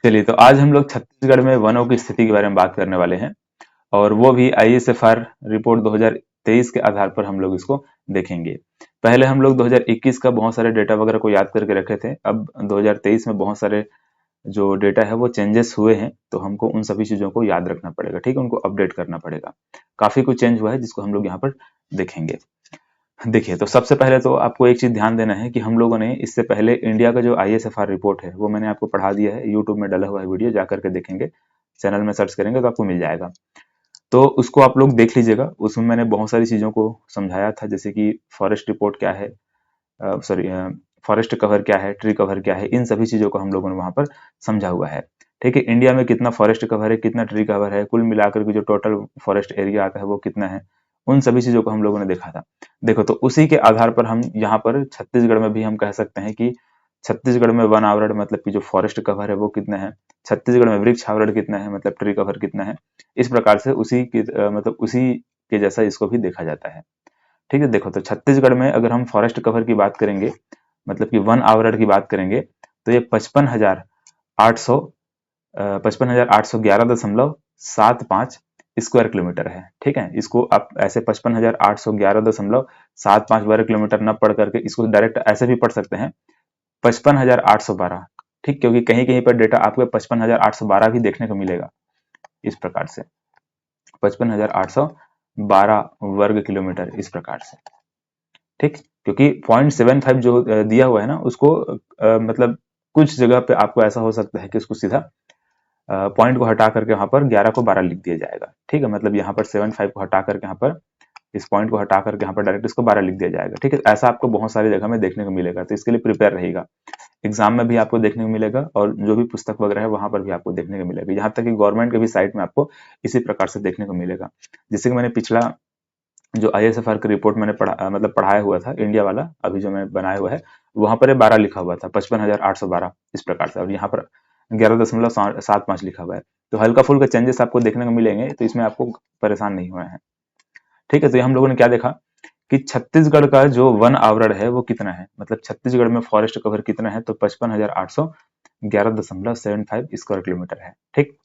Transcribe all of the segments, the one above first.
चलिए, तो आज हम लोग छत्तीसगढ़ में वनों की स्थिति के बारे में बात करने वाले हैं, और वो भी आईएसएफआर रिपोर्ट 2023 के आधार पर हम लोग इसको देखेंगे। पहले हम लोग 2021 का बहुत सारे डेटा वगैरह को याद करके रखे थे। अब 2023 में बहुत सारे जो डेटा है वो चेंजेस हुए हैं, तो हमको उन सभी चीजों को याद रखना पड़ेगा, ठीक है, उनको अपडेट करना पड़ेगा। काफी कुछ चेंज हुआ है जिसको हम लोग यहाँ पर देखेंगे। देखिए, तो सबसे पहले तो आपको एक चीज ध्यान देना है कि हम लोगों ने इससे पहले इंडिया का जो आईएसएफआर रिपोर्ट है वो मैंने आपको पढ़ा दिया है, यूट्यूब में डला हुआ है वीडियो, जा करके देखेंगे। चैनल में सर्च करेंगे तो आपको मिल जाएगा। तो उसको आप लोग देख लीजिएगा। उसमें मैंने बहुत सारी चीजों को समझाया था, जैसे कि फॉरेस्ट रिपोर्ट क्या है, सॉरी, फॉरेस्ट कवर क्या है, ट्री कवर क्या है, इन सभी चीजों को हम लोगों ने वहां पर समझा हुआ है। ठीक है, इंडिया में कितना फॉरेस्ट कवर है, कितना ट्री कवर है, कुल मिलाकर के जो टोटल फॉरेस्ट एरिया आता है वो कितना है, उन सभी चीजों को हम लोगों ने देखा था। देखो, तो उसी के आधार पर हम यहाँ पर छत्तीसगढ़ में भी हम कह सकते हैं कि छत्तीसगढ़ में वन आवरण मतलब कि जो फॉरेस्ट कवर है वो कितना है, छत्तीसगढ़ में वृक्ष आवरण कितना है मतलब ट्री कवर कितना है। इस प्रकार से उसी की मतलब उसी के जैसा इसको भी देखा जाता है। ठीक है, देखो, तो छत्तीसगढ़ में अगर हम फॉरेस्ट कवर की बात करेंगे, मतलब कि वन आवरण की बात करेंगे, तो ये 55,800 55,811.75 स्क्वायर किलोमीटर है। ठीक है, इसको आप ऐसे 55,811.75 वर्ग किलोमीटर न पढ़ करके इसको डायरेक्ट ऐसे भी पढ़ सकते हैं, 55,812। ठीक, क्योंकि कहीं कहीं पर डेटा आपको 55,812 भी देखने को मिलेगा। इस प्रकार से 55,812 वर्ग किलोमीटर, इस प्रकार से। ठीक, क्योंकि 0.75 जो दिया हुआ है ना, उसको मतलब कुछ जगह पे आपको ऐसा हो सकता है कि उसको सीधा पॉइंट को हटा करके वहां पर 11 को 12 लिख दिया जाएगा। ठीक है, मतलब यहाँ पर 75 को हटा करके यहाँ पर इस पॉइंट को हटा करके यहाँ पर डायरेक्ट इसको 12 लिख दिया जाएगा। ठीक है, ऐसा आपको बहुत सारी जगह में देखने को मिलेगा, तो इसके लिए प्रिपेयर रहेगा। एग्जाम में भी आपको देखने को मिलेगा, और जो भी पुस्तक वगैरह है वहां पर भी आपको देखने को मिलेगा, यहाँ तक कि गवर्नमेंट के भी साइट में आपको इसी प्रकार से देखने को मिलेगा। जैसे कि मैंने पिछला जो आईएसएफआर की रिपोर्ट मैंने मतलब पढ़ाया हुआ था इंडिया वाला, अभी जो मैं बनाया हुआ है, वहां पर 12 लिखा हुआ था, 55,812 इस प्रकार से, और यहाँ पर 11.75 लिखा हुआ है। तो हल्का फुल्का चेंजेस आपको देखने को मिलेंगे, तो इसमें आपको परेशान नहीं हुए हैं। ठीक है, तो हम लोगों ने क्या देखा कि छत्तीसगढ़ का जो वन आवरण है वो कितना है, मतलब छत्तीसगढ़ में फॉरेस्ट कवर कितना है, तो 55,811.75 स्क्वायर किलोमीटर है। ठीक,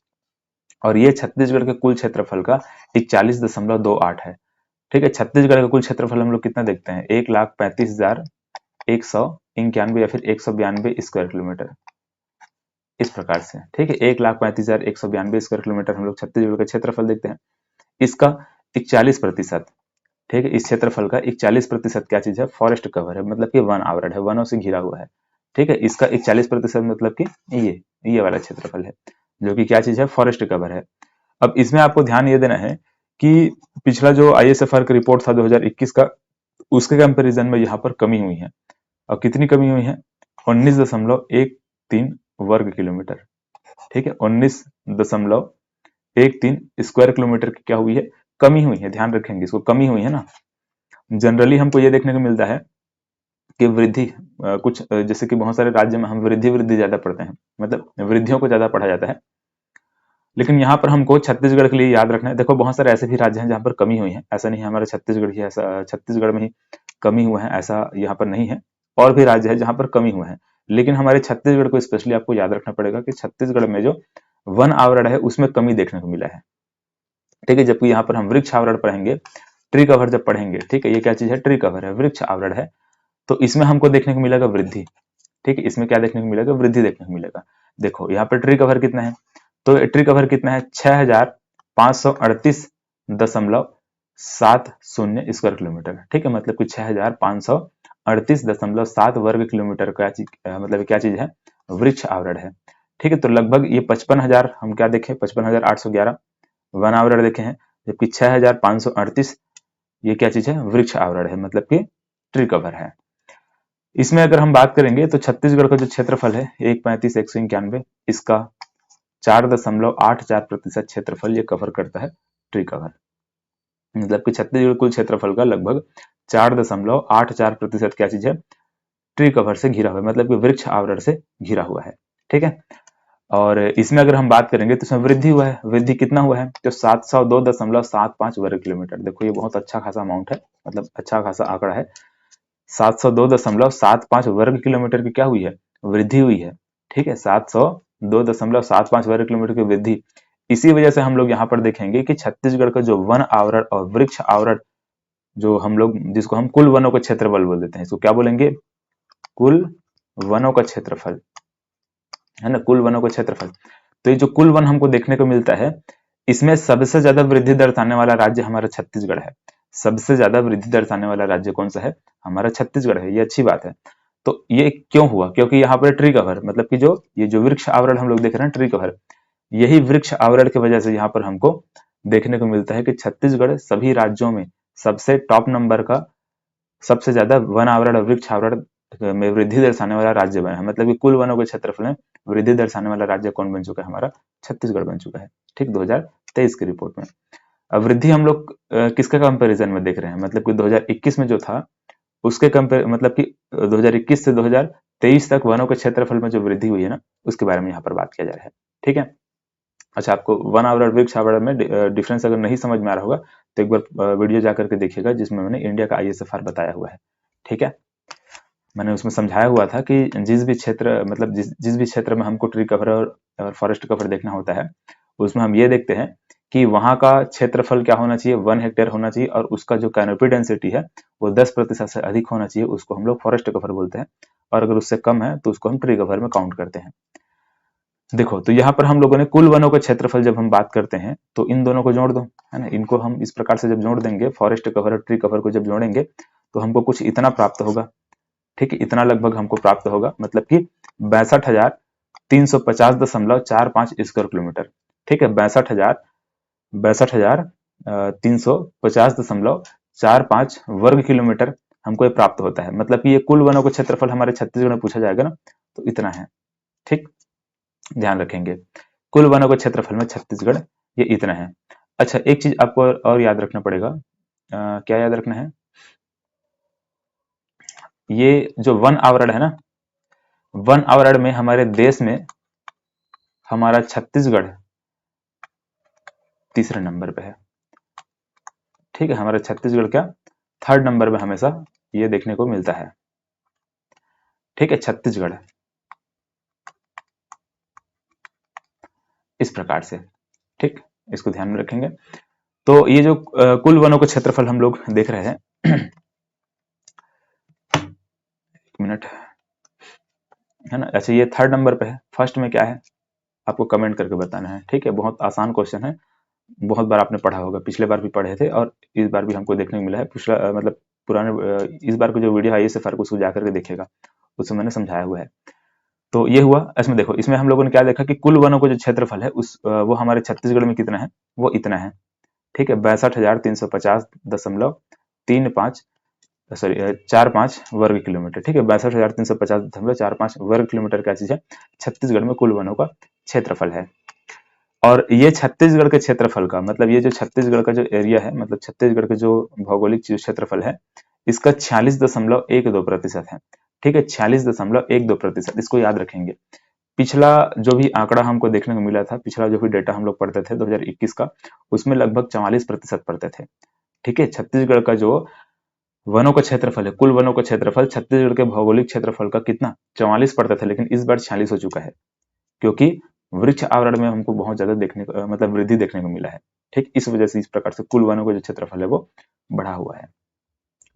और ये छत्तीसगढ़ के कुल क्षेत्रफल का 41.28 है। ठीक है, छत्तीसगढ़ का कुल क्षेत्रफल हम लोग कितना देखते हैं, 1,35,191 या फिर 192 स्क्वायर किलोमीटर, इस प्रकार से। ठीक है, 1,35,192 स्क्वायर किलोमीटर हम लोग छत्तीसगढ़ का क्षेत्रफल देखते हैं। इसका 41%, ठीक है, इस क्षेत्रफल का 41% क्या चीज है, फॉरेस्ट कवर है, मतलब कि वन आवरण है, वनों से घिरा हुआ है। ठीक है, इसका 41% मतलब कि ये वाला क्षेत्रफल है, जो कि क्या चीज है, फॉरेस्ट कवर है। अब इसमें आपको ध्यान ये देना है कि पिछला जो आईएसएफआर का रिपोर्ट था 2021 का, उसके कंपैरिजन में यहाँ पर कमी हुई है। और कितनी कमी हुई है, 19.13 वर्ग किलोमीटर। ठीक है, 19.13 स्क्वायर किलोमीटर की क्या हुई है, कमी हुई है। ध्यान रखेंगे, इसको कमी हुई है ना। जनरली हमको ये देखने को मिलता है कि वृद्धि कुछ जैसे कि बहुत सारे राज्य में हम वृद्धि वृद्धि ज्यादा पढ़ते हैं, मतलब वृद्धियों को ज्यादा पढ़ा जाता है, लेकिन यहाँ पर हमको छत्तीसगढ़ के लिए याद रखना है। देखो, बहुत सारे ऐसे भी राज्य हैं जहाँ पर कमी हुई है, ऐसा नहीं है हमारे छत्तीसगढ़ ही ऐसा, छत्तीसगढ़ में ही कमी हुआ है ऐसा यहाँ पर नहीं है। और भी राज्य है जहाँ पर कमी हुआ है, लेकिन हमारे छत्तीसगढ़ को स्पेशली आपको याद रखना पड़ेगा कि छत्तीसगढ़ में जो वन आवरण है उसमें कमी देखने को मिला है। ठीक है, जबकि यहाँ पर हम वृक्ष आवरण पढ़ेंगे, ट्री कवर जब पढ़ेंगे, ठीक है, ये क्या चीज है, ट्री कवर है, वृक्ष आवरण है, तो इसमें हमको देखने को मिलेगा वृद्धि। ठीक है, इसमें क्या देखने को मिलेगा, वृद्धि देखने को मिलेगा। देखो, यहाँ पर ट्री कवर कितना है, तो ट्री कवर कितना है, 6,538.70 स्क्वायर किलोमीटर। ठीक है, मतलब कि 6,538.7 वर्ग किलोमीटर का मतलब क्या चीज है, वृक्ष आवरण है। ठीक है, तो लगभग ये 55,000 हम क्या देखें, 55,811 वन आवरण देखे हैं, जबकि 6,538 ये क्या चीज है, वृक्ष आवरण है, मतलब कि ट्री कवर है। इसमें अगर हम बात करेंगे तो छत्तीसगढ़ का जो क्षेत्रफल है 1,35,191, इसका 4.84% क्षेत्रफल ये कवर करता है, ट्री कवर। मतलब कि छत्तीसगढ़ कुल क्षेत्रफल का लगभग 4.84% क्या चीज है, ट्री कवर से घिरा हुआ है, मतलब कि वृक्ष आवरण से घिरा हुआ है। ठीक है, और इसमें अगर हम बात करेंगे तो इसमें वृद्धि हुआ है, वृद्धि कितना हुआ है, तो 702.75 वर्ग किलोमीटर। देखो, ये बहुत अच्छा खासा अमाउंट है, मतलब अच्छा खासा आंकड़ा है। 702.75 वर्ग किलोमीटर की क्या हुई है, वृद्धि हुई है। ठीक है, 2.75 वर्ग किलोमीटर की वृद्धि। इसी वजह से हम लोग यहाँ पर देखेंगे कि छत्तीसगढ़ का जो वन आवरण और वृक्ष आवरण, जो हम लोग जिसको हम कुल वनों का क्षेत्रफल बोल देते हैं, इसको क्या बोलेंगे? कुल वनों का क्षेत्रफल, है ना, कुल वनों का क्षेत्रफल। तो ये जो कुल वन हमको देखने को मिलता है, इसमें सबसे ज्यादा वृद्धि दर्शाने वाला राज्य हमारा छत्तीसगढ़ है। सबसे ज्यादा वृद्धि दर्शाने वाला राज्य कौन सा है? हमारा छत्तीसगढ़ है। ये अच्छी बात है। तो ये क्यों हुआ? क्योंकि यहाँ पर ट्री कवर, मतलब कि जो वृक्ष आवरण हम लोग देख रहे हैं, ट्री कवर, यही वृक्ष आवरण की वजह से यहाँ पर हमको देखने को मिलता है कि छत्तीसगढ़ सभी राज्यों में सबसे टॉप नंबर का, सबसे ज्यादा वन आवरण और वृक्ष आवरण में वृद्धि दर्शाने वाला राज्य बना है। मतलब कि कुल वनों के क्षेत्रफल में वृद्धि दर्शाने वाला राज्य कौन बन चुका है? हमारा छत्तीसगढ़ बन चुका है। ठीक, 2023 की रिपोर्ट में। अब वृद्धि हम लोग किसके कंपैरिजन में देख रहे हैं? मतलब कि 2021 में जो था उसके कंपेयर, मतलब कि 2021 से 2023 तक वनों के क्षेत्रफल में जो वृद्धि हुई है ना, उसके बारे में यहाँ पर बात किया जा रहा है। ठीक है। अच्छा, आपको वन आवरण वृक्ष आवरण में डिफरेंस अगर नहीं समझ में आ रहा होगा तो एक बार वीडियो जाकर के देखिएगा, जिसमें मैंने इंडिया का ISFR बताया हुआ है। ठीक है, मैंने उसमें समझाया हुआ था कि जिस भी क्षेत्र, मतलब जिस भी क्षेत्र में हमको ट्री कवर और फॉरेस्ट कवर देखना होता है, उसमें हम ये देखते हैं कि वहां का क्षेत्रफल क्या होना चाहिए? 1 हेक्टेयर होना चाहिए, और उसका जो कैनोपी डेंसिटी है वो 10% से अधिक होना चाहिए, उसको हम लोग फॉरेस्ट कवर बोलते हैं। और अगर उससे कम है तो उसको हम ट्री कवर में काउंट करते हैं। देखो, तो यहाँ पर हम लोगों ने कुल वनों का क्षेत्रफल जब हम बात करते हैं तो इन दोनों को जोड़ दो, है ना। इनको हम इस प्रकार से जब जोड़ देंगे, फॉरेस्ट कवर और ट्री कवर को जब जोड़ेंगे तो हमको कुछ इतना प्राप्त होगा। ठीक है, इतना लगभग हमको प्राप्त होगा, मतलब कि 62,350.45 स्क्वायर किलोमीटर। ठीक है, 62,350.45 वर्ग किलोमीटर हमको ये प्राप्त होता है। मतलब कि ये कुल वनों का क्षेत्रफल हमारे छत्तीसगढ़ में पूछा जाएगा ना, तो इतना है। ठीक, ध्यान रखेंगे, कुल वनों के क्षेत्रफल में छत्तीसगढ़ ये इतना है। अच्छा, एक चीज आपको और याद रखना पड़ेगा। क्या याद रखना है? ये जो वन आवरण है ना, वन आवरण में हमारे देश में हमारा छत्तीसगढ़ तीसरे नंबर पे है। ठीक है, हमारा छत्तीसगढ़ क्या, थर्ड नंबर पे हमेशा ये देखने को मिलता है। ठीक है, छत्तीसगढ़ इस प्रकार से। ठीक, इसको ध्यान में रखेंगे। तो ये जो कुल वनों का क्षेत्रफल हम लोग देख रहे हैं, एक मिनट, है ना। अच्छा, ये थर्ड नंबर पे है, फर्स्ट में क्या है आपको कमेंट करके बताना है। ठीक है, बहुत आसान क्वेश्चन है, बहुत बार आपने पढ़ा होगा, पिछले बार भी पढ़े थे और इस बार भी हमको देखने को मिला है। पिछला मतलब पुराने इस बार को जो वीडियो है इससे फर्क, उसको जाकर के देखिएगा, उसमें मैंने समझाया हुआ है। तो ये हुआ। इसमें देखो, इसमें हम लोगों ने क्या देखा कि कुल वनों का जो क्षेत्रफल है वो हमारे छत्तीसगढ़ में कितना है? वो इतना है। ठीक है, 62,350.35, सॉरी 45 वर्ग किलोमीटर। ठीक है, 62,350.45 वर्ग किलोमीटर क्या चीज है? छत्तीसगढ़ में कुल वनों का क्षेत्रफल है। और ये छत्तीसगढ़ के क्षेत्रफल का मतलब, ये जो छत्तीसगढ़ का जो एरिया है, मतलब छत्तीसगढ़ का जो भौगोलिक क्षेत्रफल है, इसका 46.12% है। ठीक है, 46.12%, इसको याद रखेंगे। पिछला जो भी आंकड़ा हमको देखने को मिला था, पिछला जो भी डेटा हम लोग पढ़ते थे 2021 का, उसमें लगभग 44% पढ़ते थे। ठीक है, छत्तीसगढ़ का जो वनों का क्षेत्रफल है, कुल वनों का क्षेत्रफल छत्तीसगढ़ के भौगोलिक क्षेत्रफल का कितना? 44 पड़ता था, लेकिन इस बार 46 हो चुका है, क्योंकि वृक्ष आवरण में हमको बहुत ज्यादा देखने को, मतलब वृद्धि देखने को मिला है। ठीक, इस वजह से इस प्रकार से कुल वनों का जो क्षेत्रफल है वो बढ़ा हुआ है।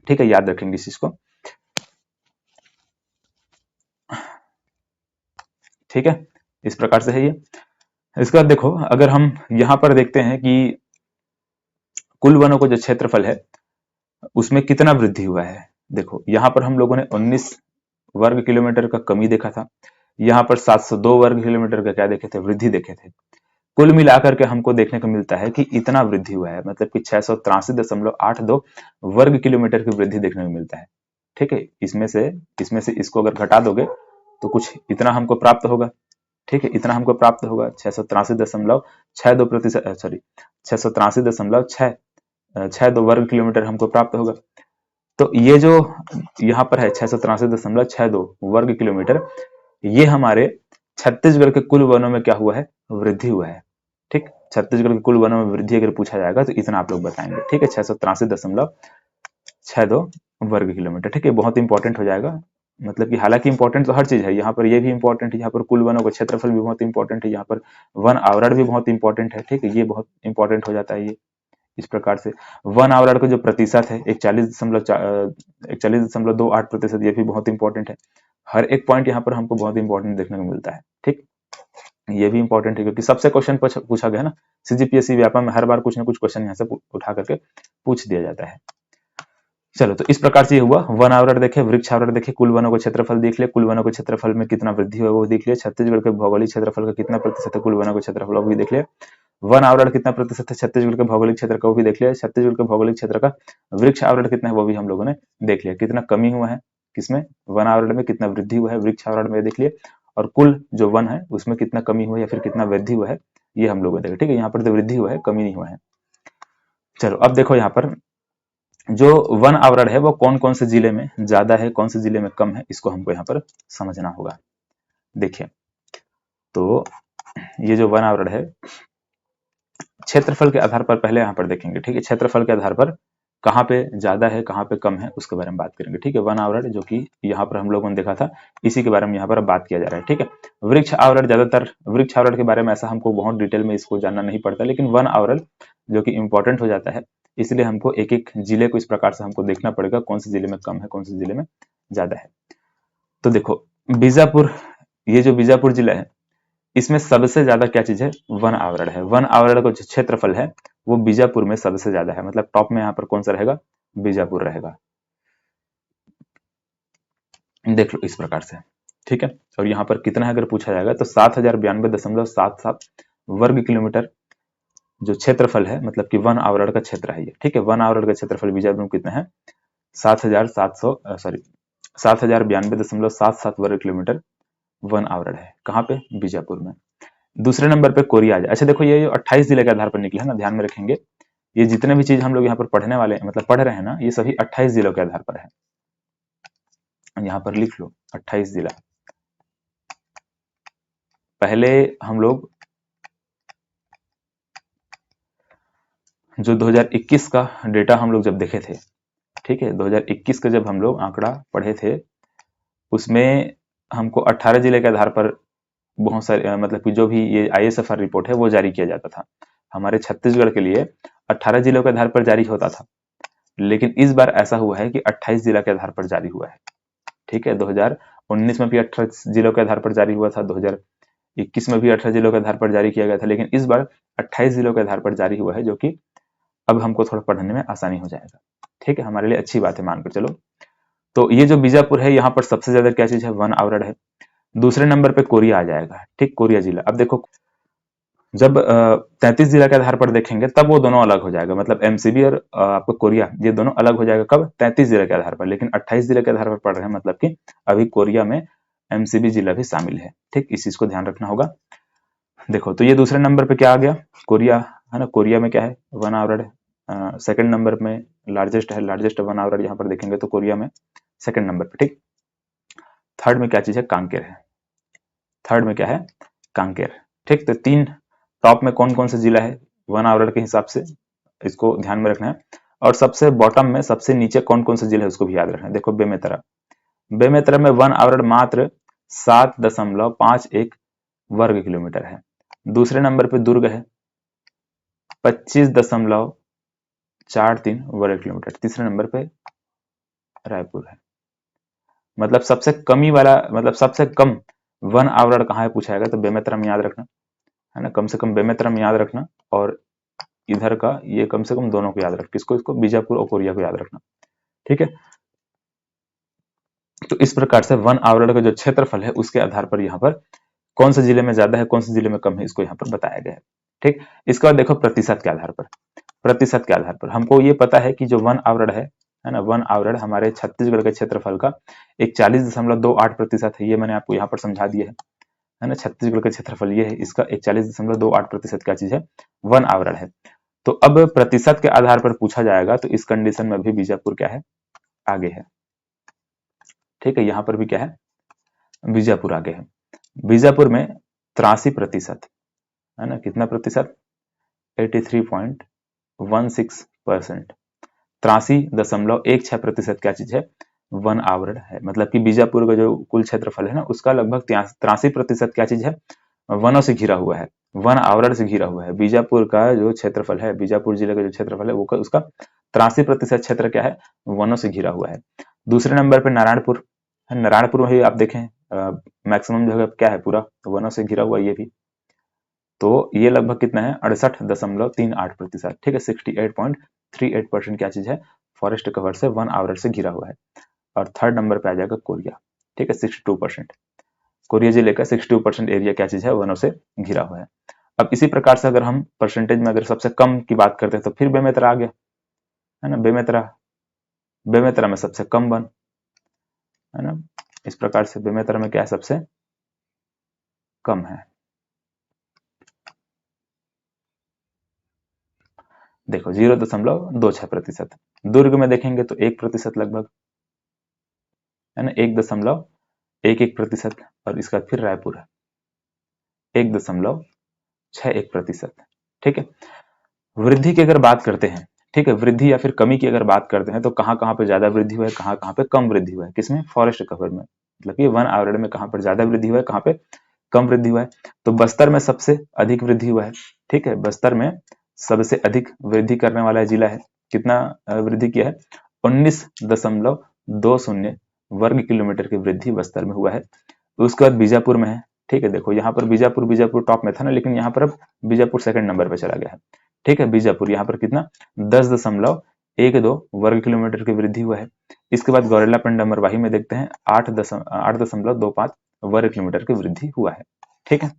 ठीक है, याद रखेंगे इस चीज को। ठीक है, इस प्रकार से है ये। इसके बाद देखो, अगर हम यहाँ पर देखते हैं कि कुल वनों का जो क्षेत्रफल है उसमें कितना वृद्धि हुआ है। देखो, यहाँ पर हम लोगों ने 19 वर्ग किलोमीटर का कमी देखा था, यहाँ पर 702 वर्ग किलोमीटर का क्या देखे थे? वृद्धि देखे थे। कुल मिलाकर के हमको देखने को मिलता है कि इतना वृद्धि हुआ है, मतलब कि 683.82 वर्ग किलोमीटर की वृद्धि देखने को मिलता है। ठीक है, इसमें से इसको अगर घटा दोगे तो कुछ इतना हमको प्राप्त होगा। ठीक है, इतना हमको प्राप्त होगा, 683.62%, सॉरी 683.62 वर्ग किलोमीटर हमको प्राप्त होगा। तो ये जो यहाँ पर है 683.62 वर्ग किलोमीटर, ये हमारे छत्तीसगढ़ के कुल वनों में क्या हुआ है? वृद्धि हुआ है। ठीक, छत्तीसगढ़ के कुल वनों में वृद्धि अगर पूछा जाएगा तो इतना आप लोग बताएंगे। ठीक है, 683.62 वर्ग किलोमीटर। ठीक है, बहुत इंपॉर्टेंट हो जाएगा, मतलब कि हालांकि इंपॉर्टेंट तो हर चीज है, यहाँ पर ये भी इंपॉर्टेंट है, यहाँ पर कुल वनों का क्षेत्रफल भी बहुत इंपॉर्टेंट है, यहाँ पर वन आवरण भी बहुत इंपॉर्टेंट है। ठीक है, ये बहुत इंपॉर्टेंट हो जाता है ये इस प्रकार से। वन आवरण का जो प्रतिशत है 41.28%, ये भी बहुत इंपॉर्टेंट है। हर एक पॉइंट यहाँ पर हमको बहुत इंपॉर्टेंट देखने को मिलता है। ठीक, ये भी इंपॉर्टेंट है क्योंकि सबसे क्वेश्चन पूछा गया है ना, सीजीपीएससी व्यापम में हर बार कुछ ना कुछ क्वेश्चन यहाँ से उठा करके पूछ दिया जाता है। चलो, तो इस प्रकार से ये हुआ, वन आवरण देखे, वृक्ष आवरण देखे, कुल वनों का क्षेत्रफल देख लिया, कुल वनों के क्षेत्रफल में कितना वृद्धि हुआ वो देख लिया, छत्तीसगढ़ के भौगोलिक क्षेत्रफल का कितना प्रतिशत है कुल वनों के क्षेत्रफल वो भी देख लिया, वन आवरण कितना प्रतिशत है छत्तीसगढ़ के भौगोलिक क्षेत्र का वो भी देख लिया, छत्तीसगढ़ के भौगोलिक क्षेत्र का वृक्ष आवरण कितना है वो भी हम लोगों ने देख लिया, कितना कमी हुआ है किसमें, वन आवरण में, कितना वृद्धि हुआ है वृक्ष आवरण में देख लिया, और कुल जो वन है उसमें कितना कमी हुआ है या फिर कितना वृद्धि हुआ है ये हम लोगों ने देखा। ठीक है, यहाँ पर तो वृद्धि हुआ है, कमी नहीं हुआ है। चलो, अब देखो यहाँ पर जो वन आवरण है वो कौन कौन से जिले में ज्यादा है, कौन से जिले में कम है, इसको हमको यहाँ पर समझना होगा। देखिए, तो ये जो वन आवरण है क्षेत्रफल के आधार पर पहले यहाँ पर देखेंगे। ठीक है, क्षेत्रफल के आधार पर कहाँ पे ज्यादा है कहाँ पे कम है उसके बारे में बात करेंगे। ठीक है, वन आवरण जो कि यहाँ पर हम लोगों ने देखा था, इसी के बारे में यहाँ पर बात किया जा रहा है। ठीक है, वृक्ष आवरण, ज्यादातर वृक्ष आवरण के बारे में ऐसा हमको बहुत डिटेल में इसको जानना नहीं पड़ता, लेकिन वन आवरण जो कि इंपॉर्टेंट हो जाता है, इसलिए हमको एक एक जिले को इस प्रकार से हमको देखना पड़ेगा कौन से जिले में कम है कौन से जिले में ज्यादा है। तो देखो, बीजापुर, ये जो बीजापुर जिला है इसमें सबसे ज्यादा क्या चीज है, वन आवरण है। वन आवरण का जो क्षेत्रफल है वो बीजापुर में सबसे ज्यादा है, मतलब टॉप में यहाँ पर कौन सा रहेगा, बीजापुर रहेगा। देख लो इस प्रकार से। ठीक है, और यहाँ पर कितना है अगर पूछा जाएगा तो 7092.77 वर्ग किलोमीटर जो क्षेत्रफल है, मतलब कि वन आवरण का क्षेत्र है ये। ठीक है, वन आवरण का क्षेत्रफल बीजापुर में कितना है, 7092.77 वर्ग किलोमीटर वन आवरण है। कहाँ पे, बीजापुर में। दूसरे नंबर पे कोरिया आ जाए। अच्छा देखो, ये 28 जिले के आधार पर निकला है ना, ध्यान में रखेंगे। ये जितने भी चीज हम लोग यहाँ पर पढ़ने वाले हैं, मतलब पढ़ रहे हैं ना, ये सभी 28 जिलों के आधार पर है। यहाँ पर लिख लो 28 जिला। पहले हम लोग जो 2021 का डेटा हम लोग जब देखे थे, ठीक है, 2021 का जब हम लोग आंकड़ा पढ़े थे, उसमें हमको 18 जिले के आधार पर बहुत सारे, मतलब कि जो भी ये ISFR रिपोर्ट है वो जारी किया जाता था। हमारे छत्तीसगढ़ के लिए 18 जिलों के आधार पर जारी होता था, लेकिन इस बार ऐसा हुआ है कि 28 जिला के आधार पर जारी हुआ है। ठीक है, 2019 में भी 18 जिलों के आधार पर जारी हुआ था, 2021 में भी 18 जिलों के आधार पर जारी किया गया था, लेकिन इस बार 28 जिलों के आधार पर जारी हुआ है, जो कि अब हमको थोड़ा पढ़ने में आसानी हो जाएगा। ठीक है, हमारे लिए अच्छी बात है, मानकर चलो। तो ये जो बीजापुर है, यहाँ पर सबसे ज्यादा क्या चीज है, वन आवरण है। दूसरे नंबर पे कोरिया आ जाएगा। ठीक, कोरिया जिला। अब देखो, जब 33 जिला के आधार पर देखेंगे तब वो दोनों अलग हो जाएगा, मतलब MCB और आपको कोरिया, ये दोनों अलग हो जाएगा कब, 33 जिले के आधार पर। लेकिन 28 जिले के आधार पर पढ़ रहे हैं, मतलब कि अभी कोरिया में MCB जिला भी शामिल है। ठीक, इस चीज को ध्यान रखना होगा। देखो, तो ये दूसरे नंबर पे क्या आ गया, कोरिया, है ना। कोरिया में क्या है, वन आवरण। सेकंड नंबर में लार्जेस्ट है, लार्जेस्ट वन आवरण यहाँ पर देखेंगे तो कोरिया में सेकंड नंबर पे। ठीक, थर्ड में क्या चीज है, कांकेर है। थर्ड में क्या है, कांकेर। ठीक, तो तीन टॉप में कौन कौन सा जिला है वन आवरण के हिसाब से, इसको ध्यान में रखना है। और सबसे बॉटम में सबसे नीचे कौन कौन सा जिला है उसको भी याद रखना है। देखो, बेमेतरा, बेमेतरा में वन आवरण मात्र 7.51 वर्ग किलोमीटर है। दूसरे नंबर पे दुर्ग है 25.43 वर्ग किलोमीटर। तीसरे नंबर पे रायपुर है। मतलब सबसे कमी वाला, मतलब सबसे कम वन आवरण कहाँ है पूछा जाएगा तो बेमेतरा में याद रखना, है ना। कम से कम बेमेतरा में याद रखना, और इधर का ये कम से कम दोनों को याद रख, किसको, इसको बीजापुर और कोरिया को याद रखना। ठीक है, तो इस प्रकार से वन आवरण का जो क्षेत्रफल है उसके आधार पर यहाँ पर कौन से जिले में ज्यादा है कौन से जिले में कम है, इसको यहाँ पर बताया गया है। ठीक, इसके बाद देखो प्रतिशत के आधार पर, प्रतिशत के आधार पर हमको ये पता है कि जो वन आवरण है ना, वन आवरण हमारे छत्तीसगढ़ के क्षेत्रफल का 41.28% है। ये मैंने आपको यहाँ पर समझा दिया है ना। छत्तीसगढ़ का क्षेत्रफल ये है, इसका 41.28% क्या चीज है, वन आवरण है। तो अब प्रतिशत के आधार पर पूछा जाएगा तो इस कंडीशन में भी बीजापुर क्या है, आगे है। ठीक है, यहाँ पर भी क्या है, बीजापुर आगे है। बीजापुर में 83%, है ना। कितना प्रतिशत, 83.16%, 83.16% क्या चीज है, वन आवरण है। मतलब कि बीजापुर का जो कुल क्षेत्रफल है ना, उसका लगभग 83% क्या चीज है, वनों से घिरा हुआ है, वन आवरण से घिरा हुआ है। बीजापुर का जो क्षेत्रफल है, बीजापुर जिले का जो क्षेत्रफल है, वो उसका 83% क्षेत्र क्या है, वनों से घिरा हुआ है। दूसरे नंबर पे नारायणपुर है। नारायणपुर में भी आप देखें मैक्सिमम जगह क्या है, पूरा वनों से घिरा हुआ ये भी। तो ये लगभग कितना है, 68.38%। ठीक है, 68.38% क्या चीज है, फॉरेस्ट कवर से, वन आवरण से घिरा हुआ है। और थर्ड नंबर पे आ जाएगा कोरिया। ठीक है, 62%। कोरिया जिले का 62% एरिया क्या चीज है, वनों से घिरा हुआ है। अब इसी प्रकार से अगर हम परसेंटेज में अगर सबसे कम की बात करते हैं तो फिर बेमेतरा आ गया है ना। बेमेतरा में सबसे कम वन है ना। इस प्रकार से बेमेतरा में क्या है, सबसे कम है। देखो 0.26%। दुर्ग में देखेंगे तो 1% लगभग है ना, 1.11%। और इसका फिर रायपुर है 1.61%। ठीक है, वृद्धि की अगर बात करते हैं, ठीक है, वृद्धि या फिर कमी की अगर बात करते हैं तो कहाँ कहाँ पे ज्यादा वृद्धि हुआ है, कहाँ कहाँ पे कम वृद्धि हुआ है, किसमें, फॉरेस्ट कवर में। मतलब कि वन आवरण में कहाँ पर ज्यादा वृद्धि हुआ है, कहाँ पे कम वृद्धि हुआ है। तो बस्तर में सबसे अधिक वृद्धि हुआ है। ठीक है, बस्तर में सबसे अधिक वृद्धि करने वाला जिला है। कितना वृद्धि किया है, 19.20 वर्ग किलोमीटर की वृद्धि बस्तर में हुआ है। उसके बाद बीजापुर में है। ठीक है, देखो यहाँ पर बीजापुर टॉप में था ना, लेकिन यहाँ पर अब बीजापुर सेकंड नंबर पे चला गया है। ठीक है, बीजापुर यहाँ पर कितना, 10.12 वर्ग किलोमीटर की वृद्धि हुआ है। इसके बाद गौरेला पेंडा मरवाही में देखते हैं 8.25 वर्ग किलोमीटर की वृद्धि हुआ है। ठीक है,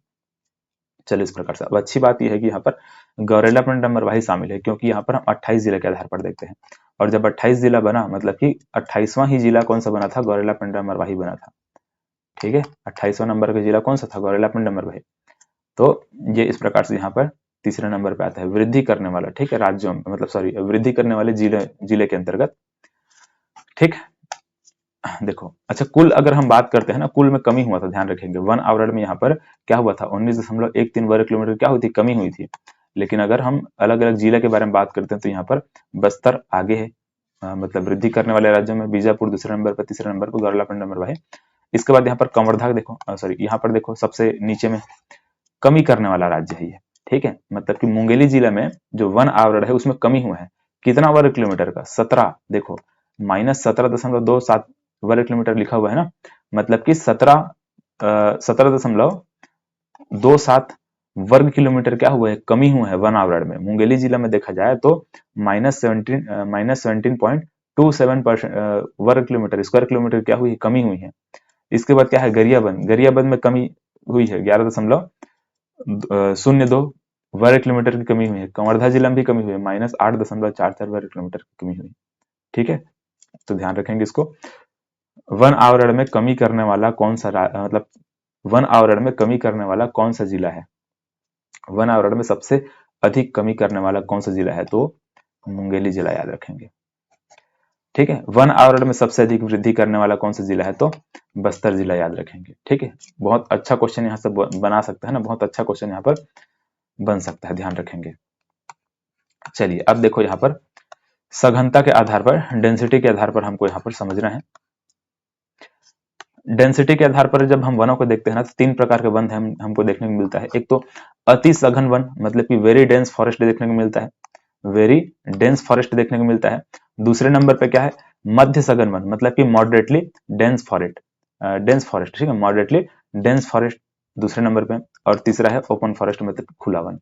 चलो इस प्रकार से। अब अच्छी बात यह है कि यहाँ पर गौरेला पेंडा मरवाही शामिल है, क्योंकि यहाँ पर हम 28 जिले के आधार पर देखते हैं। और जब 28 जिला बना, मतलब कि 28वां ही जिला कौन सा बना था, गौरेला पेंडा मरवाही बना था। ठीक है, 28वां नंबर का जिला कौन सा था, गौरेला पेंडा मरवाही। तो ये इस प्रकार से यहाँ पर तीसरे नंबर पे आता है वृद्धि करने वाला। ठीक है, राज्यों में, मतलब सॉरी, वृद्धि करने वाले जिले के अंतर्गत। ठीक, देखो अच्छा, कुल अगर हम बात करते हैं ना, कुल में कमी हुआ था, ध्यान रखेंगे। वन आवरण में यहाँ पर क्या हुआ था, 19.13 वर्ग किलोमीटर क्या हुई थी, कमी हुई थी। लेकिन अगर हम अलग अलग जिले के बारे में बात करते हैं तो यहाँ पर बस्तर आगे है, मतलब वृद्धि करने वाले राज्यों में। बीजापुर दूसरे नंबर पर, तीसरे नंबर पर गौरेला पेंडा मरवाही। इसके बाद यहाँ पर कंवरधा देखो, सॉरी, यहाँ पर देखो सबसे नीचे में कमी करने वाला राज्य है ये। ठीक है, मतलब कि मुंगेली जिला में जो वन आवरण है उसमें कमी हुआ है। कितना वर्ग किलोमीटर का, 17। देखो -17.27 वर्ग किलोमीटर लिखा हुआ है ना, मतलब कि 17.27 वर्ग किलोमीटर क्या हुआ है, कमी हुआ है वन आवरण में। मुंगेली जिला में देखा जाए तो -17.27% वर्ग किलोमीटर, स्क्वायर किलोमीटर क्या हुई है, कमी हुई है। इसके बाद क्या है, गरियाबंद में कमी हुई है, 11.02 वर्ग किलोमीटर की कमी हुई है। कंवर्धा जिला में भी कमी हुई है, -8.44 वर्ग किलोमीटर की कमी हुई। ठीक है, तो ध्यान रखेंगे इसको। वन आवरण में कमी करने वाला कौन सा मतलब वन आवरण में कमी करने वाला कौन सा जिला है, वन आवरण में सबसे अधिक कमी करने वाला कौन सा जिला है, तो मुंगेली जिला याद रखेंगे। ठीक है, वन आवरण में सबसे अधिक वृद्धि करने वाला कौन सा जिला है, तो बस्तर जिला याद रखेंगे। ठीक है, बहुत अच्छा क्वेश्चन यहाँ से बना सकता है ना, बहुत अच्छा क्वेश्चन यहाँ पर बन सकता है, ध्यान रखेंगे। चलिए अब देखो यहाँ पर सघनता के आधार पर, डेंसिटी के आधार पर हमको यहाँ पर समझना है। डेंसिटी के आधार पर जब हम वनों को देखते हैं ना, तो 3 प्रकार के वन हमको देखने को मिलता है। एक तो अति सघन वन, मतलब कि वेरी डेंस फॉरेस्ट देखने को मिलता है, वेरी डेंस फॉरेस्ट देखने को मिलता है। दूसरे नंबर पे क्या है, मध्य सघन वन, मतलब कि मॉडरेटली डेंस फॉरेस्ट। ठीक है, मॉडरेटली डेंस फॉरेस्ट दूसरे नंबर पे। और तीसरा है ओपन फॉरेस्ट, मतलब खुला वन।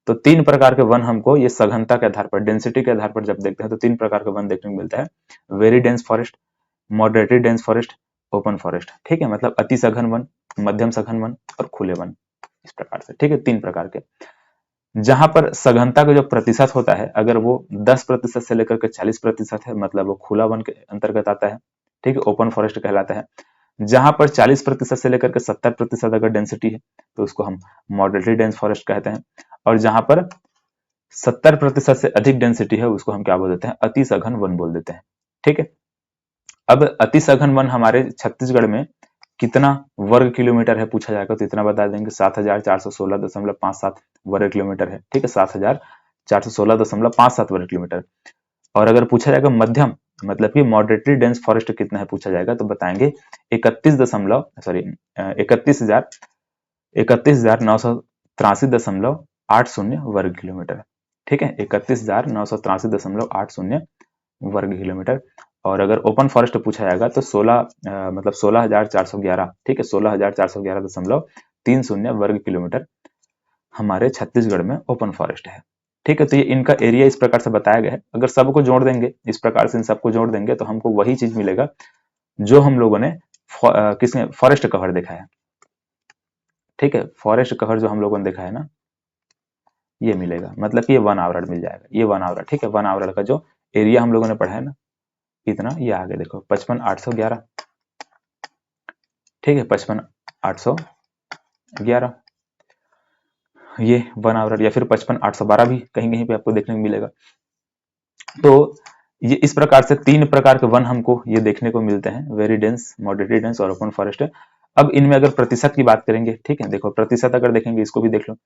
तो 3 प्रकार के वन हमको ये सघनता के आधार पर, डेंसिटी के आधार पर जब देखते हैं तो 3 प्रकार के वन देखने को मिलता है, very dense forest, moderately dense forest, open forest. ठीक है, मतलब अति सघन वन, मध्यम सघन वन और खुले वन, इस प्रकार से। ठीक है, 3 प्रकार के। जहां पर सघनता का जो प्रतिशत होता है, अगर वो 10% से लेकर के 40% है, मतलब वो खुला वन के अंतर्गत आता है। ठीक है, ओपन फॉरेस्ट कहलाता है। जहां पर 40% से लेकर के 70% अगर डेंसिटी है तो उसको हम मॉडरेटली डेंस फॉरेस्ट कहते हैं। और जहां पर 70% से अधिक डेंसिटी है उसको हम क्या बोल देते हैं, अति सघन वन बोल देते हैं। ठीक है, अब अति सघन वन हमारे छत्तीसगढ़ में कितना वर्ग किलोमीटर है पूछा जाएगा तो इतना बता देंगे, 7416.57 वर्ग किलोमीटर है। ठीक है, 7416.57 वर्ग किलोमीटर। और अगर पूछा जाएगा मध्यम मतलब कि मॉडरेटली डेंस फॉरेस्ट कितना है पूछा जाएगा तो बताएंगे 31,983,983.80 वर्ग किलोमीटर। ठीक है, 31,983.80 वर्ग किलोमीटर। और अगर ओपन फॉरेस्ट पूछा जाएगा तो 16,411, ठीक है, 16,411.30 वर्ग किलोमीटर हमारे छत्तीसगढ़ में ओपन फॉरेस्ट है। ठीक है, तो ये इनका एरिया इस प्रकार से बताया गया है। अगर सबको जोड़ देंगे, इस प्रकार से इन सबको जोड़ देंगे तो हमको वही चीज मिलेगा जो हम लोगों ने किसने फॉरेस्ट कवर देखा है। ठीक है, फॉरेस्ट कवर जो हम लोगों ने देखा है ना, ये मिलेगा, मतलब कि ये 1 आवरण मिल जाएगा, ये 1 आवरण। ठीक है, 1 आवरण का जो एरिया हम लोगों ने पढ़ा है ना, कितना, ये आगे देखो 55,811। ठीक है, 55,811 ये 1 आवरण, या फिर 55,812 भी कहीं कहीं पे आपको देखने को मिलेगा। तो ये इस प्रकार से 3 प्रकार के वन हमको ये देखने को मिलते हैं, वेरी डेंस, मॉडरेटली डेंस और ओपन फॉरेस्ट। अब इनमें अगर प्रतिशत की बात करेंगे, ठीक है, देखो प्रतिशत अगर देखेंगे, इसको भी देख लो।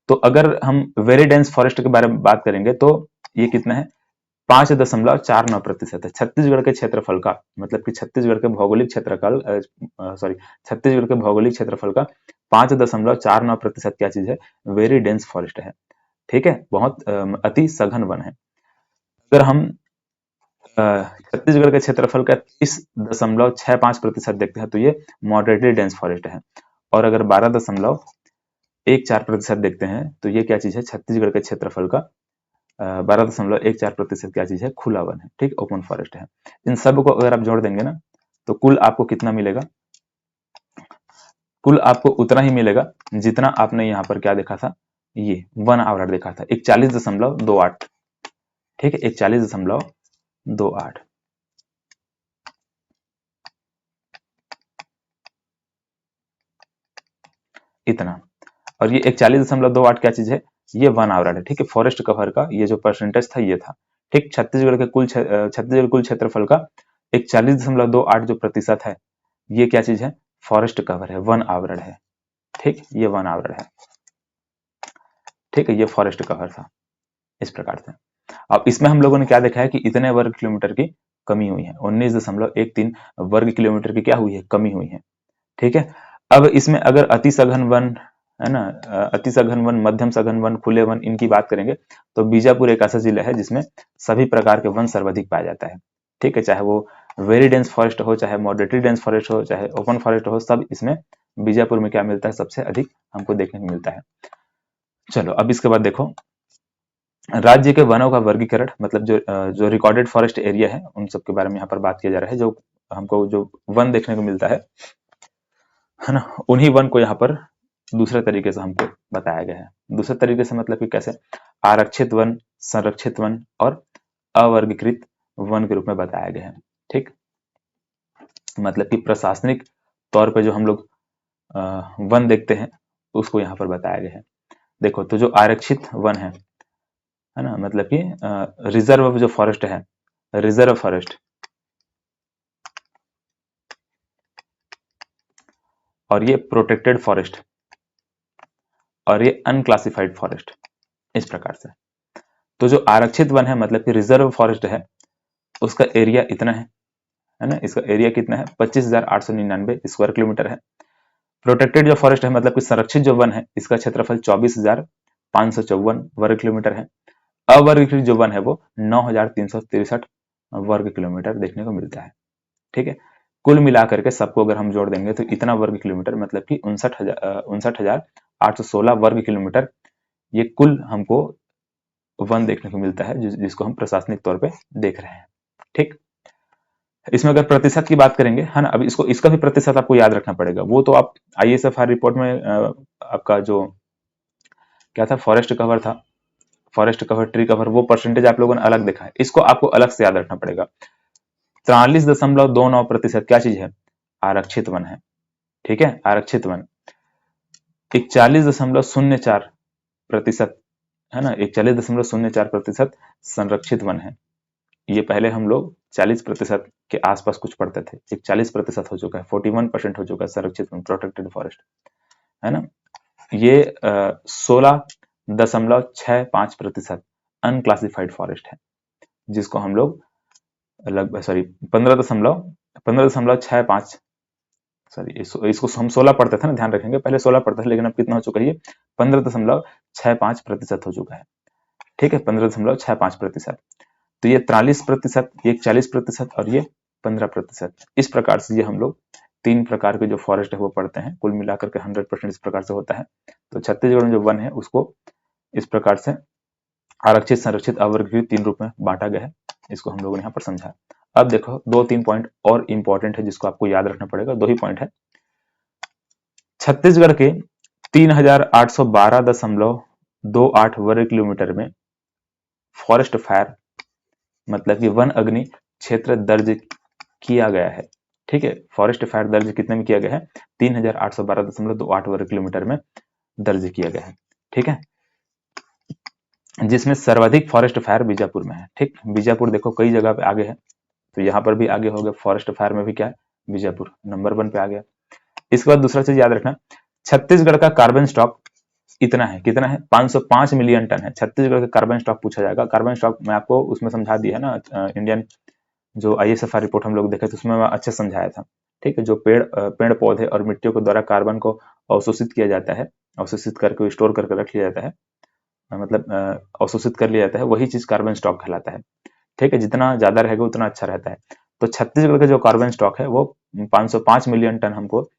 तो अगर हम वेरी डेंस फॉरेस्ट के बारे में बात करेंगे तो ये कितना है, 5.49% है। छत्तीसगढ़ के क्षेत्रफल का, मतलब कि छत्तीसगढ़ के भौगोलिक क्षेत्रफल, सॉरी, छत्तीसगढ़ के भौगोलिक क्षेत्रफल का 5.49% क्या चीज है, वेरी डेंस फॉरेस्ट है। ठीक है, बहुत अति सघन वन है। अगर हम छत्तीसगढ़ के क्षेत्रफल का 30.65% देखते हैं तो ये मॉडरेटली डेंस फॉरेस्ट है। और अगर 12.14% देखते हैं तो ये क्या चीज है, छत्तीसगढ़ के क्षेत्रफल का 12.14% क्या चीज है, खुला वन है। ठीक, ओपन फॉरेस्ट है। इन सब को अगर आप जोड़ देंगे ना तो कुल आपको कितना मिलेगा, कुल आपको उतना ही मिलेगा जितना आपने यहाँ पर क्या देखा था, ये 1 आवरण देखा था, 41.28। ठीक है, 41.28 इतना। और ये 41.28 क्या चीज है, ये 1 आवरण है। ठीक है, फॉरेस्ट कवर का ये जो परसेंटेज था ये था। ठीक, छत्तीसगढ़ कुल क्षेत्रफल का 41.28 जो प्रतिशत है, ये क्या चीज है, फॉरेस्ट कवर है, 1 आवरण है। ठीक, ये 1 आवरण है। ठीक है, ये फॉरेस्ट कवर था इस प्रकार से। अब इसमें हम लोगों ने क्या देखा है कि इतने वर्ग किलोमीटर की कमी हुई है, 19.13 वर्ग किलोमीटर की क्या हुई है, कमी हुई है। ठीक है, अब इसमें अगर अति सघन वन है ना, अति सघन वन, मध्यम सघन वन, खुले वन, इनकी बात करेंगे तो बीजापुर एक ऐसा जिला है जिसमें सभी प्रकार के वन सर्वाधिक पाया जाता है। ठीक है, चाहे वो वेरी डेंस फॉरेस्ट हो, चाहे मॉडरेटली डेंस फॉरेस्ट हो, चाहे ओपन फॉरेस्ट हो, सब इसमें बीजापुर में क्या मिलता है, सबसे अधिक हमको देखने को मिलता है। चलो अब इसके बाद देखो, राज्य के वनों का वर्गीकरण, मतलब जो रिकॉर्डेड फॉरेस्ट एरिया है उन सब के बारे में यहाँ पर बात किया जा रहा है। जो हमको जो वन देखने को मिलता है ना, उन्हीं वन को यहाँ पर दूसरे तरीके से हमको बताया गया है। दूसरे तरीके से मतलब कि कैसे, आरक्षित वन, संरक्षित वन और अवर्गीकृत वन के रूप में बताया गया है। ठीक, मतलब कि प्रशासनिक तौर पे जो हम लोग वन देखते हैं उसको यहाँ पर बताया गया है। देखो, तो जो आरक्षित वन है ना, मतलब कि रिजर्व जो फॉरेस्ट है, रिजर्व फॉरेस्ट, और ये प्रोटेक्टेड फॉरेस्ट, और ये अनक्लासिफाइड फॉरेस्ट, इस प्रकार से। तो जो आरक्षित वन है, मतलब कि रिजर्व फॉरेस्ट है, उसका एरिया इतना है ना, इसका एरिया कितना है, 25,899 स्क्वायर किलोमीटर है। प्रोटेक्टेड जो फॉरेस्ट है, मतलब कि संरक्षित जो वन है, इसका क्षेत्रफल 24,554 वर्ग किलोमीटर है। अवर्गीकृत जो वन है वो 9,363 वर्ग किलोमीटर देखने को मिलता है। ठीक है, कुल मिलाकर के सबको अगर हम जोड़ देंगे तो इतना वर्ग किलोमीटर, मतलब कि 59,816 वर्ग किलोमीटर, ये कुल हमको वन देखने को मिलता है, जिसको हम प्रशासनिक तौर पे देख रहे हैं। ठीक, इसमें अगर प्रतिशत की बात करेंगे, है ना, अब इसको, इसका भी प्रतिशत आपको याद रखना पड़ेगा। वो तो आप ISFR रिपोर्ट में आपका जो क्या था, फॉरेस्ट कवर था, फॉरेस्ट कवर, ट्री कवर, वो परसेंटेज आप लोगों ने अलग देखा है, इसको आपको अलग से याद रखना पड़ेगा। 43.29% क्या चीज है, आरक्षित वन है। ठीक है, आरक्षित वन। 41.04% है ना, 41.04% संरक्षित वन है। ये पहले हम लोग 40% के आसपास कुछ पढ़ते थे, 40% हो चुका है, 41% हो चुका है संरक्षित वन, प्रोटेक्टेड फॉरेस्ट, है ना। ये 16.65% अनक्लासिफाइड फॉरेस्ट है, जिसको हम लोग लगभग सॉरी 15.65, सॉरी इसको हम 16 पढ़ते थे ना, ध्यान रखेंगे, पहले 16 पढ़ते थे, लेकिन अब कितना हो चुका है, ये 15.65% हो चुका है। ठीक है, 15.65%। तो ये 43%, ये 40% और ये 15%। इस प्रकार से ये हम लोग 3 प्रकार के जो फॉरेस्ट है वो पढ़ते हैं, कुल मिलाकर के 100% इस प्रकार से होता है। तो छत्तीसगढ़ में जो वन है उसको इस प्रकार से आरक्षित, संरक्षित, अवर्गीकृत 3 रूप में बांटा गया है। इसको हम लोगों ने यहाँ पर समझा। अब देखो 2-3 पॉइंट और इंपॉर्टेंट है जिसको आपको याद रखना पड़ेगा, 2 ही पॉइंट है। छत्तीसगढ़ के 3812.28 वर्ग किलोमीटर में फॉरेस्ट फायर मतलब कि वन अग्नि क्षेत्र दर्ज किया गया है। ठीक है, फॉरेस्ट फायर दर्ज कितने में किया गया है, 3812.28 वर्ग किलोमीटर में दर्ज किया गया है। ठीक है, जिसमें सर्वाधिक फॉरेस्ट फायर बीजापुर में है। ठीक, बीजापुर देखो कई जगह पे आगे है, तो यहाँ पर भी आगे हो गया, फॉरेस्ट फायर में भी क्या है, बीजापुर नंबर 1 पे आ गया। इसके बाद दूसरा चीज याद रखना, छत्तीसगढ़ का कार्बन स्टॉक इतना है, कितना है, 505 मिलियन टन है। छत्तीसगढ़ का कार्बन स्टॉक पूछा जाएगा। कार्बन स्टॉक मैं आपको उसमें समझा दिया है ना, इंडियन जो ISFR रिपोर्ट हम लोग देखे थे उसमें मैं अच्छे समझाया था। ठीक है, जो पेड़ पौधे और मिट्टियों के द्वारा कार्बन को अवशोषित किया जाता है, अवशोषित करके स्टोर करके रख लिया जाता है, मतलब अवशोषित कर लिया जाता है, वही चीज कार्बन स्टॉक कहलाता है। ठीक है, जितना ज्यादा रहेगा उतना अच्छा रहता है। तो छत्तीसगढ़ का जो कार्बन स्टॉक है वो 505 मिलियन टन हमको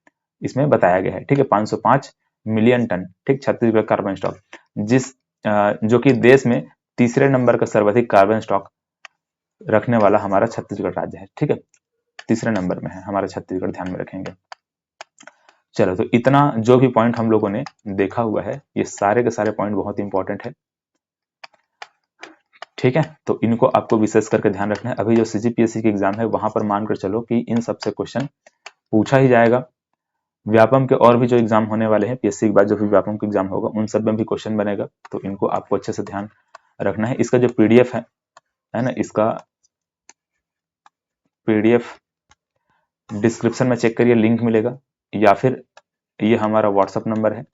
इसमें बताया गया है। ठीक है, 505 मिलियन टन। ठीक, छत्तीसगढ़ कार्बन स्टॉक, जिस जो कि देश में तीसरे नंबर का सर्वाधिक कार्बन स्टॉक रखने वाला हमारा छत्तीसगढ़ राज्य है। ठीक है, तीसरे नंबर में है हमारा छत्तीसगढ़, ध्यान में रखेंगे। चलो, तो इतना जो भी पॉइंट हम लोगों ने देखा हुआ है, ये सारे के सारे पॉइंट बहुत इंपॉर्टेंट है। ठीक है, तो इनको आपको विशेष करके ध्यान रखना है। अभी जो CGPSC की एग्जाम है वहां पर मानकर चलो कि इन सबसे क्वेश्चन पूछा ही जाएगा। व्यापम के और भी जो एग्जाम होने वाले हैं, PSC के बाद जो भी व्यापम का एग्जाम होगा उन सब में भी क्वेश्चन बनेगा, तो इनको आपको अच्छे से ध्यान रखना है। इसका जो PDF है ना, इसका PDF डिस्क्रिप्शन में चेक करिए, लिंक मिलेगा, या फिर ये हमारा व्हाट्सअप नंबर है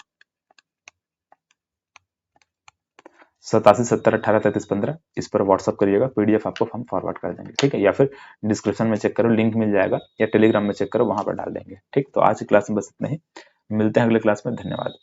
8770183315, इस पर व्हाट्सअप करिएगा, PDF आपको हम फॉरवर्ड कर देंगे। ठीक है, या फिर डिस्क्रिप्शन में चेक करो, लिंक मिल जाएगा, या टेलीग्राम में चेक करो, वहां पर डाल देंगे। ठीक, तो आज की क्लास में बस इतना ही, मिलते हैं अगले क्लास में, धन्यवाद।